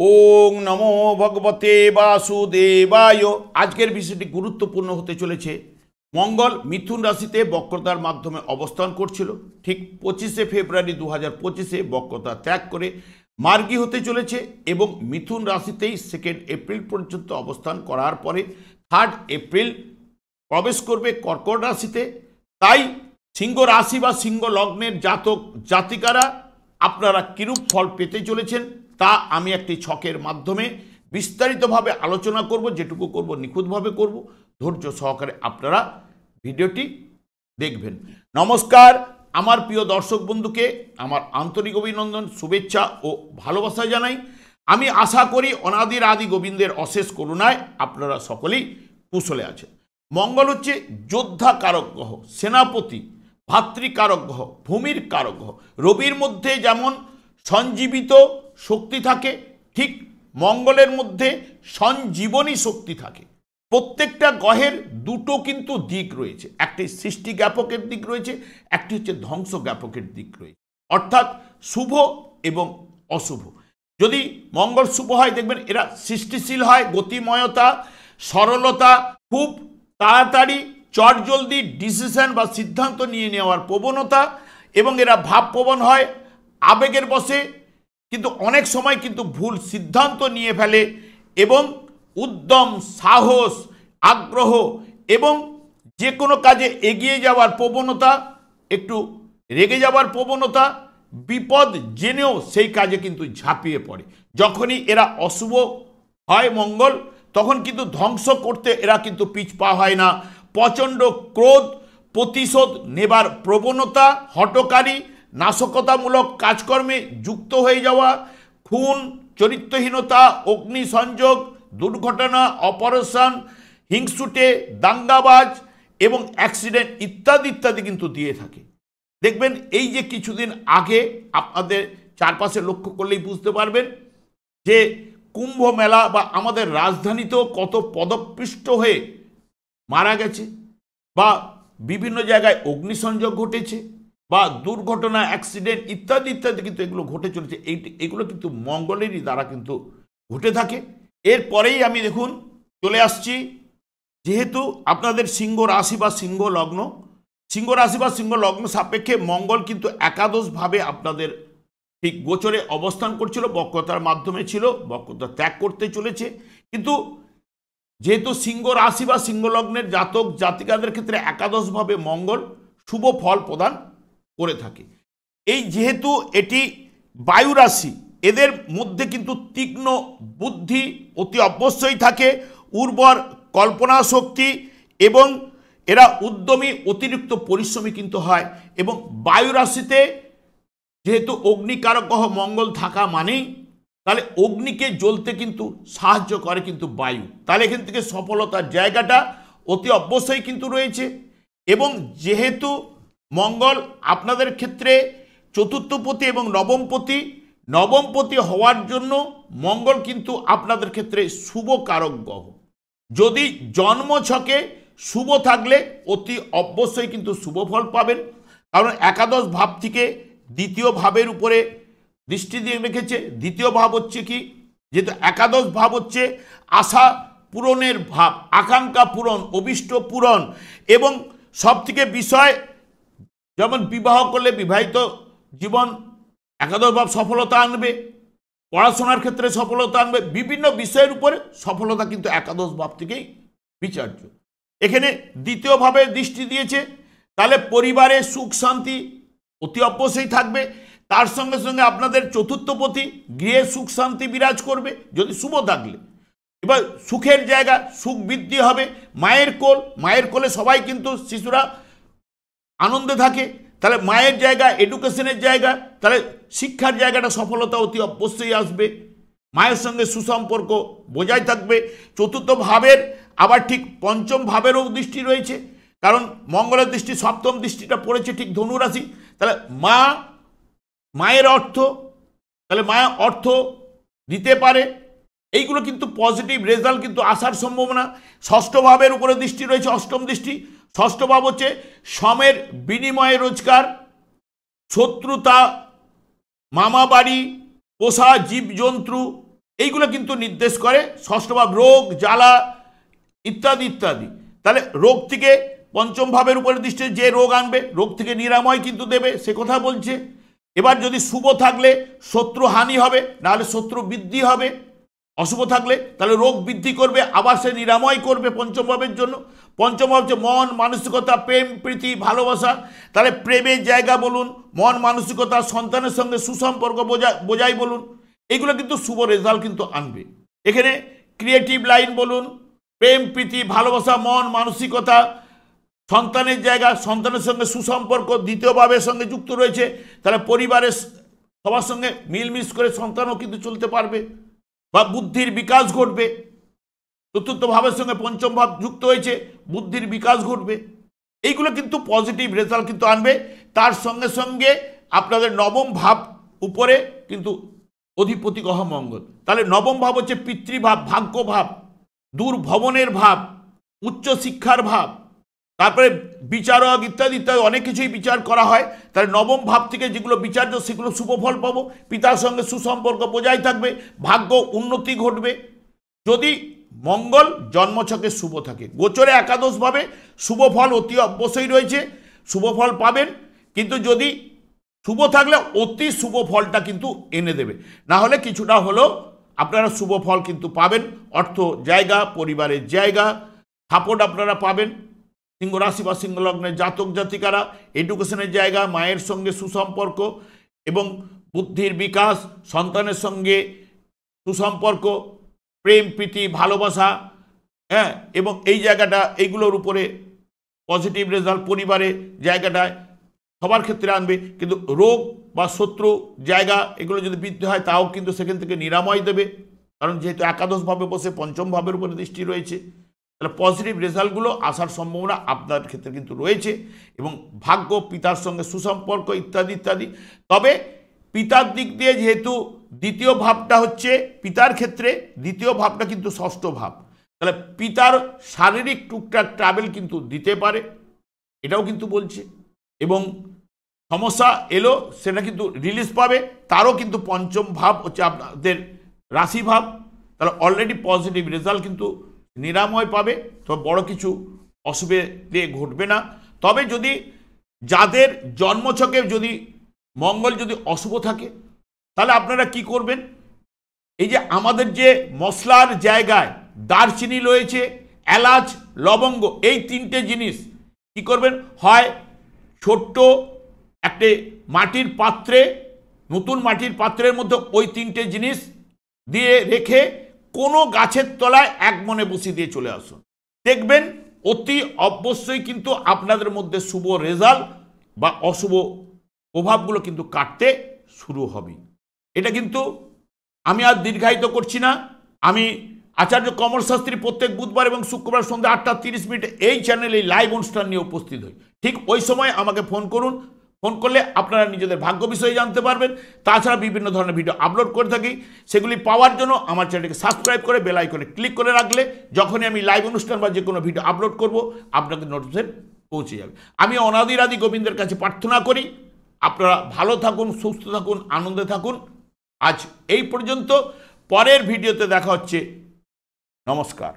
ওং নমো ভগবতে বাসুদেবায়। আজকের বিষয়টি গুরুত্বপূর্ণ হতে চলেছে। মঙ্গল মিথুন রাশিতে বক্রতার মাধ্যমে অবস্থান করছিল, ঠিক 25শে ফেব্রুয়ারি 2025-এ বক্রতা ত্যাগ করে মার্গী হতে চলেছে এবং মিথুন রাশিতেই 2 এপ্রিল পর্যন্ত অবস্থান করার পরে 3 এপ্রিল প্রবেশ করবে কর্কট রাশিতে। তাই সিংহ রাশি বা সিংহ লগ্নের জাতক জাতিকারা আপনারা কিরূপ ফল পেতে চলেছেন তা আমি একটি ছকের মাধ্যমে বিস্তারিতভাবে আলোচনা করব। যেটুকু করব নিখুঁতভাবে করব, ধৈর্য সহকারে আপনারা ভিডিওটি দেখবেন। নমস্কার, আমার প্রিয় দর্শক বন্ধুকে আমার আন্তরিক অভিনন্দন, শুভেচ্ছা ও ভালোবাসা জানাই। আমি আশা করি অনাদির আদি গোবিন্দের অশেষ করুণায় আপনারা সকলেই কুশলে আছেন। মঙ্গল হচ্ছে যোদ্ধা কারক গ্রহ, সেনাপতি, ভাতৃকারক গ্রহ, ভূমির কারক গ্রহ। রবির মধ্যে যেমন সঞ্জীবিত শক্তি থাকে, ঠিক মঙ্গলের মধ্যে সঞ্জীবনী শক্তি থাকে। প্রত্যেকটা গ্রহের দুটো কিন্তু দিক রয়েছে, একটি সৃষ্টি জ্ঞাপকের দিক রয়েছে, একটি হচ্ছে ধ্বংস জ্ঞাপকের দিক রয়েছে, অর্থাৎ শুভ এবং অশুভ। যদি মঙ্গল শুভ হয় দেখবেন এরা সৃষ্টিশীল হয়, গতিময়তা, সরলতা, খুব তাড়াতাড়ি চটজলদি ডিসিশন বা সিদ্ধান্ত নিয়ে নেওয়ার প্রবণতা, এবং এরা ভাবপ্রবণ হয়, আবেগের বশে কিন্তু অনেক সময় কিন্তু ভুল সিদ্ধান্ত নিয়ে ফেলে, এবং উদ্যম, সাহস, আগ্রহ এবং যে কোনো কাজে এগিয়ে যাওয়ার প্রবণতা, একটু রেগে যাওয়ার প্রবণতা, বিপদ জেনেও সেই কাজে কিন্তু ঝাঁপিয়ে পড়ে। যখনই এরা অশুভ হয় মঙ্গল, তখন কিন্তু ধ্বংস করতে এরা কিন্তু পিছপা হয় না। প্রচণ্ড ক্রোধ, প্রতিশোধ নেবার প্রবণতা, হঠকারী, নাশকতামূলক কাজকর্মে যুক্ত হয়ে যাওয়া, খুন, চরিত্রহীনতা, অগ্নিসংযোগ, দুর্ঘটনা, অপারেশন, হিংসুটে, দাঙ্গাবাজ এবং অ্যাক্সিডেন্ট ইত্যাদি ইত্যাদি কিন্তু দিয়ে থাকে। দেখবেন এই যে কিছুদিন আগে আপনাদের চারপাশে লক্ষ্য করলেই বুঝতে পারবেন যে কুম্ভ মেলা বা আমাদের রাজধানীতেও কত পদপিষ্ট হয়ে মারা গেছে, বা বিভিন্ন জায়গায় অগ্নিসংযোগ ঘটেছে, বা দুর্ঘটনা, অ্যাক্সিডেন্ট ইত্যাদি ইত্যাদি কিন্তু এগুলো ঘটে চলেছে। এগুলো কিন্তু মঙ্গলেরই দ্বারা কিন্তু ঘটে থাকে। এরপরেই আমি দেখুন চলে আসছি, যেহেতু আপনাদের সিংহ রাশি বা সিংহ লগ্ন, সিংহ রাশি বা সিংহ লগ্ন সাপেক্ষে মঙ্গল কিন্তু একাদশভাবে আপনাদের ঠিক গোচরে অবস্থান করছিল, বক্রতার মাধ্যমে ছিল, বক্রতা ত্যাগ করতে চলেছে। কিন্তু যেহেতু সিংহ রাশি বা সিংহ লগ্নের জাতক জাতিকাদের ক্ষেত্রে একাদশভাবে মঙ্গল শুভ ফল প্রদান করে থাকে। এই যেহেতু এটি বায়ু রাশি, এদের মধ্যে কিন্তু তীক্ষ্ণ বুদ্ধি অতি অবশ্যই থাকে, উর্বর কল্পনা শক্তি, এবং এরা উদ্যমী, অতিরিক্ত পরিশ্রমী কিন্তু হয়। এবং বায়ু রাশিতে যেহেতু অগ্নিকারক গ্রহ মঙ্গল থাকা মানেই তাহলে অগ্নিকে জ্বলতে কিন্তু সাহায্য করে কিন্তু বায়ু, তাহলে এখান থেকে সফলতার জায়গাটা অতি অবশ্যই কিন্তু রয়েছে। এবং যেহেতু মঙ্গল আপনাদের ক্ষেত্রে চতুর্থপতি এবং নবমপতি হওয়ার জন্য মঙ্গল কিন্তু আপনাদের ক্ষেত্রে শুভ কারক গ্রহ। যদি জন্মছকে শুভ থাকলে অতি অবশ্যই কিন্তু শুভ ফল পাবেন, কারণ একাদশ ভাব থেকে দ্বিতীয় ভাবের উপরে দৃষ্টি দিয়ে রেখেছে। দ্বিতীয় ভাব হচ্ছে কি, যেহেতু একাদশ ভাব হচ্ছে আশা পূরণের ভাব, আকাঙ্ক্ষা পূরণ, অভিষ্ট পূরণ, এবং সব থেকে বিষয় যেমন বিবাহ করলে বিবাহিত জীবন একাদশ ভাব সফলতা আনবে, পড়াশোনার ক্ষেত্রে সফলতা আনবে, বিভিন্ন বিষয়ের উপরে সফলতা কিন্তু একাদশ ভাব থেকেই বিচার্য। এখানে দ্বিতীয় ভাবে দৃষ্টি দিয়েছে, তাহলে পরিবারে সুখ শান্তি অতি অবশ্যই থাকবে। তার সঙ্গে সঙ্গে আপনাদের চতুর্থপতি গৃহে সুখ শান্তি বিরাজ করবে যদি শুভ থাকলে। এবার সুখের জায়গা, সুখ বৃদ্ধি হবে। মায়ের কোলে সবাই কিন্তু শিশুরা আনন্দে থাকে, তাহলে মায়ের জায়গা, এডুকেশনের জায়গা, তাহলে শিক্ষার জায়গাটা সফলতা অতি অবশ্যই আসবে। মায়ের সঙ্গে সুসম্পর্ক বজায় থাকবে। চতুর্থ ভাবের আবার ঠিক পঞ্চম ভাবেরও দৃষ্টি রয়েছে, কারণ মঙ্গলের দৃষ্টি সপ্তম দৃষ্টিটা পড়েছে ঠিক ধনু রাশি, তাহলে মায়ের অর্থ, তাহলে মায়ের অর্থ দিতে পারে, এইগুলো কিন্তু পজিটিভ রেজাল্ট কিন্তু আসার সম্ভাবনা। ষষ্ঠ ভাবের উপরে দৃষ্টি রয়েছে, অষ্টম দৃষ্টি। ষষ্ঠ ভাব হচ্ছে শ্রমের বিনিময়ে রোজগার, শত্রুতা, মামা বাড়ি, পোষা জীবজন্তু, এইগুলো কিন্তু নির্দেশ করে ষষ্ঠ ভাব, রোগ জ্বালা ইত্যাদি ইত্যাদি। তাহলে রোগ থেকে পঞ্চম ভাবের উপরে দৃষ্টি, যে রোগ আনবে রোগ থেকে নিরাময় কিন্তু দেবে, সে কথা বলছে। এবার যদি শুভ থাকলে শত্রু হানি হবে, নাহলে শত্রু বৃদ্ধি হবে। অশুভ থাকলে তাহলে রোগ বৃদ্ধি করবে, আবার সে নিরাময় করবে পঞ্চম ভাবের জন্য। পঞ্চম ভাব হচ্ছে মন মানসিকতা, প্রেম প্রীতি ভালোবাসা। তাহলে প্রেমের জায়গা বলুন, মন মানসিকতা, সন্তানের সঙ্গে সুসম্পর্ক বোঝাই বলুন, এগুলো কিন্তু শুভ রেজাল্ট কিন্তু আনবে। এখানে ক্রিয়েটিভ লাইন বলুন, প্রেম প্রীতি ভালোবাসা, মন মানসিকতা, সন্তানের জায়গা, সন্তানের সঙ্গে সুসম্পর্ক দ্বিতীয় ভাবের সঙ্গে যুক্ত রয়েছে। তাহলে পরিবারের সবার সঙ্গে মিলমিশ করে সন্তানও কিন্তু চলতে পারবে, বা বুদ্ধির বিকাশ ঘটবে। চতুর্থ ভাবের সঙ্গে পঞ্চম ভাব যুক্ত হয়েছে, বুদ্ধির বিকাশ ঘটবে। এইগুলো কিন্তু পজিটিভ রেজাল্ট কিন্তু আনবে। তার সঙ্গে সঙ্গে আপনাদের নবম ভাব উপরে কিন্তু অধিপতি গ্রহ মঙ্গল। তাহলে নবম ভাব হচ্ছে পিতৃভাব, ভাগ্য ভাব, দূর ভ্রমণের ভাব, উচ্চ শিক্ষার ভাব, তারপরে বিচারক ইত্যাদি ইত্যাদি অনেক কিছুই বিচার করা হয়। তাহলে নবম ভাব থেকে যেগুলো বিচার্য সেগুলো শুভ ফল পাবো। পিতার সঙ্গে সুসম্পর্ক বজায় থাকবে, ভাগ্য উন্নতি ঘটবে। যদি মঙ্গল জন্মছকে শুভ থাকে, গোচরে একাদশভাবে শুভ ফল অতি অবশ্যই রয়েছে, শুভ ফল পাবেন। কিন্তু যদি শুভ থাকলে অতি শুভ ফলটা কিন্তু এনে দেবে, না হলে কিছুটা হলেও আপনারা শুভ ফল কিন্তু পাবেন। অর্থ জায়গা, পরিবারের জায়গা, সাপোর্ট আপনারা পাবেন। সিংহ রাশি বা সিংহ লগ্নের জাতক জাতিকারা এডুকেশনের জায়গা, মায়ের সঙ্গে সুসম্পর্ক এবং বুদ্ধির বিকাশ, সন্তানের সঙ্গে সুসম্পর্ক, প্রেম প্রীতি ভালোবাসা, হ্যাঁ, এবং এই জায়গাটা এইগুলোর উপরে পজিটিভ রেজাল্ট পরিবারের জায়গাটায় সবার ক্ষেত্রে আনবে। কিন্তু রোগ বা শত্রু জায়গা এগুলো যদি বৃদ্ধি হয় তাও কিন্তু সেখান থেকে নিরাময় দেবে, কারণ যেহেতু একাদশভাবে বসে পঞ্চম ভাবের উপরে দৃষ্টি রয়েছে। তাহলে পজিটিভ রেজাল্টগুলো আসার সম্ভাবনা আপনার ক্ষেত্রে কিন্তু রয়েছে, এবং ভাগ্য, পিতার সঙ্গে সুসম্পর্ক ইত্যাদি ইত্যাদি। তবে পিতার দিক দিয়ে যেহেতু দ্বিতীয় ভাবটা হচ্ছে পিতার ক্ষেত্রে, দ্বিতীয় ভাবটা কিন্তু ষষ্ঠ ভাব, তাহলে পিতার শারীরিক টুকটাক ট্রাভেল কিন্তু দিতে পারে, এটাও কিন্তু বলছে। এবং সমস্যা এলো সেটা কিন্তু রিলিজ পাবে, তারও কিন্তু পঞ্চম ভাব হচ্ছে আপনাদের রাশি ভাব। তাহলে অলরেডি পজিটিভ রেজাল্ট কিন্তু নিরাময় পাবে, তো বড় কিছু অসুবিধে ঘটবে না। তবে যদি যাদের জন্মছকে যদি মঙ্গল যদি অশুভ থাকে, তাহলে আপনারা কি করবেন, এই যে আমাদের যে মশলার জায়গায় দারচিনি রয়েছে, এলাচ, লবঙ্গ, এই তিনটে জিনিস কি করবেন, হয় ছোট্ট একটা মাটির পাত্রে, নতুন মাটির পাত্রের মধ্যে ওই তিনটে জিনিস দিয়ে রেখে কোনো গাছের তলায় এক মনে বসিয়ে দিয়ে চলে আসুন, দেখবেন অতি অবশ্যই কিন্তু আপনাদের মধ্যে শুভ রেজাল্ট বা অশুভ প্রভাবগুলো কিন্তু কাটতে শুরু হবে। এটা কিন্তু আমি আর দীর্ঘায়িত করছি না। আমি আচার্য কমল শাস্ত্রী প্রত্যেক বুধবার এবং শুক্রবার সন্ধ্যা 8:30 এই চ্যানেলে লাইভ অনুষ্ঠান নিয়ে উপস্থিত হই। ঠিক ওই সময় আমাকে ফোন করুন, ফোন করলে আপনারা নিজেদের ভাগ্য বিষয়ে জানতে পারবেন। তাছাড়া বিভিন্ন ধরনের ভিডিও আপলোড করে থাকি, সেগুলি পাওয়ার জন্য আমার চ্যানেলকে সাবস্ক্রাইব করে বেল আইকনে ক্লিক করে রাখলে যখনই আমি লাইভ অনুষ্ঠান বা যে কোনো ভিডিও আপলোড করব আপনাদের নোটিফিকেশন পৌঁছে যাবে। আমি অনাদিরাদি গোবিন্দের কাছে প্রার্থনা করি আপনারা ভালো থাকুন, সুস্থ থাকুন, আনন্দে থাকুন। আজ এই পর্যন্ত, পরের ভিডিওতে দেখা হচ্ছে। নমস্কার।